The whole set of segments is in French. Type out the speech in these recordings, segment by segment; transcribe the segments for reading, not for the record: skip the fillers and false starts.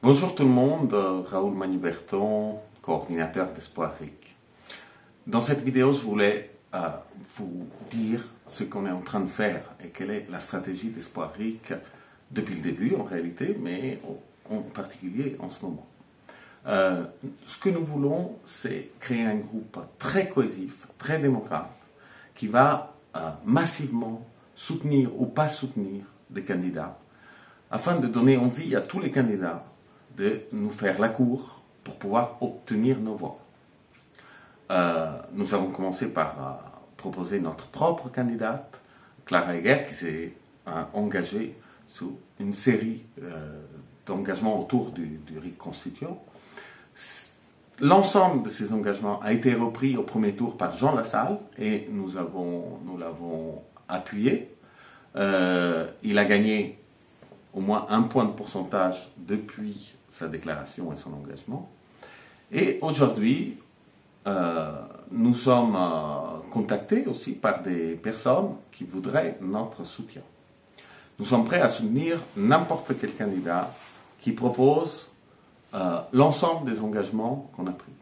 Bonjour tout le monde, Raoul Maniberton, coordinateur d'Espoir RIC. Dans cette vidéo, je voulais vous dire ce qu'on est en train de faire et quelle est la stratégie d'Espoir RIC depuis le début en réalité, mais en particulier en ce moment. Ce que nous voulons, c'est créer un groupe très cohésif, très démocrate, qui va massivement soutenir ou pas soutenir des candidats, afin de donner envie à tous les candidats de nous faire la cour pour pouvoir obtenir nos voix. Nous avons commencé par proposer notre propre candidate, Clara Egger, qui s'est engagée sous une série d'engagements autour du RIC constituant. L'ensemble de ces engagements a été repris au premier tour par Jean Lassalle et nous l'avons appuyé. Il a gagné au moins 1 point de pourcentage depuis sa déclaration et son engagement. Et aujourd'hui, nous sommes contactés aussi par des personnes qui voudraient notre soutien. Nous sommes prêts à soutenir n'importe quel candidat qui propose l'ensemble des engagements qu'on a pris.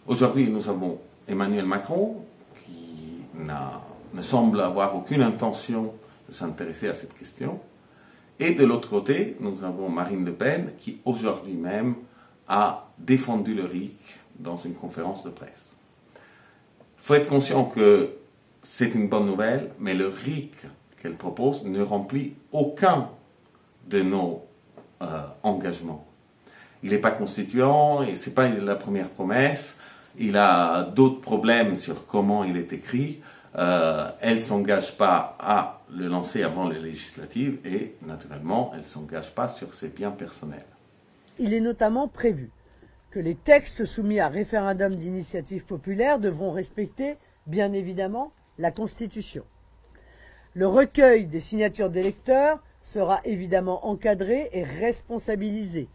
Aujourd'hui, nous avons Emmanuel Macron qui ne semble avoir aucune intention de s'intéresser à cette question. Et de l'autre côté, nous avons Marine Le Pen qui aujourd'hui même a défendu le RIC dans une conférence de presse. Il faut être conscient que c'est une bonne nouvelle, mais le RIC qu'elle propose ne remplit aucun de nos engagements. Il n'est pas constituant, et ce n'est pas la première promesse, il a d'autres problèmes sur comment il est écrit. Elle ne s'engage pas à le lancer avant les législatives et, naturellement, elle ne s'engage pas sur ses biens personnels. Il est notamment prévu que les textes soumis à référendum d'initiative populaire devront respecter, bien évidemment, la Constitution. Le recueil des signatures d'électeurs sera évidemment encadré et responsabilisé.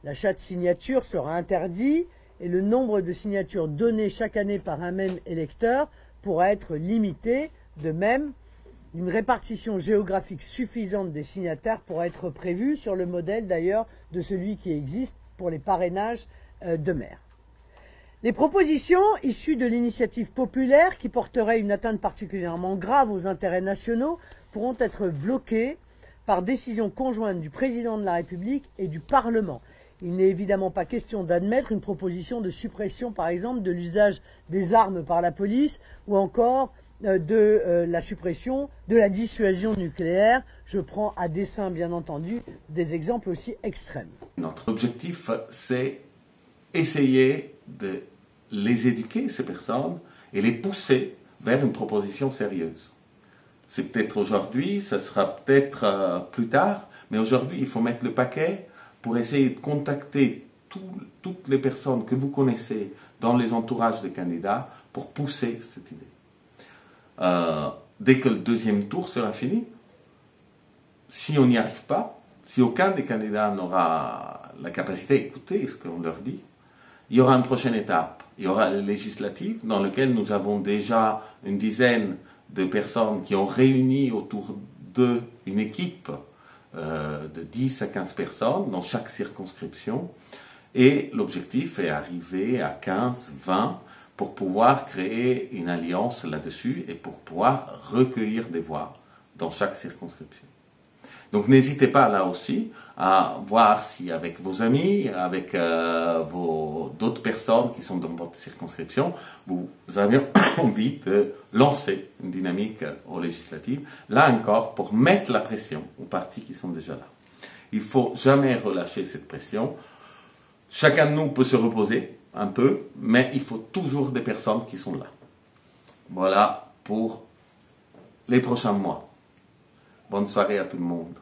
L'achat de signatures sera interdit et le nombre de signatures données chaque année par un même électeur pourra être limité. De même, une répartition géographique suffisante des signataires pourra être prévue sur le modèle d'ailleurs de celui qui existe pour les parrainages de maires. Les propositions issues de l'initiative populaire qui porteraient une atteinte particulièrement grave aux intérêts nationaux pourront être bloquées par décision conjointe du président de la République et du Parlement. Il n'est évidemment pas question d'admettre une proposition de suppression, par exemple, de l'usage des armes par la police ou encore de la suppression de la dissuasion nucléaire. Je prends à dessein, bien entendu, des exemples aussi extrêmes. Notre objectif, c'est essayer de les éduquer, ces personnes, et les pousser vers une proposition sérieuse. C'est peut-être aujourd'hui, ça sera peut-être plus tard, mais aujourd'hui, il faut mettre le paquet pour essayer de contacter toutes les personnes que vous connaissez dans les entourages des candidats pour pousser cette idée. Dès que le deuxième tour sera fini, si on n'y arrive pas, si aucun des candidats n'aura la capacité d'écouter ce qu'on leur dit, il y aura une prochaine étape. Il y aura les législatives dans lesquelles nous avons déjà une dizaine de personnes qui ont réuni autour d'eux une équipe de 10 à 15 personnes dans chaque circonscription. Et l'objectif est d'arriver à 15, 20 pour pouvoir créer une alliance là-dessus et pour pouvoir recueillir des voix dans chaque circonscription. Donc n'hésitez pas là aussi à voir si avec vos amis, avec d'autres personnes qui sont dans votre circonscription, vous avez envie de lancer une dynamique aux législatives, là encore pour mettre la pression aux partis qui sont déjà là. Il ne faut jamais relâcher cette pression. Chacun de nous peut se reposer un peu, mais il faut toujours des personnes qui sont là. Voilà pour les prochains mois. Bonne soirée à tout le monde.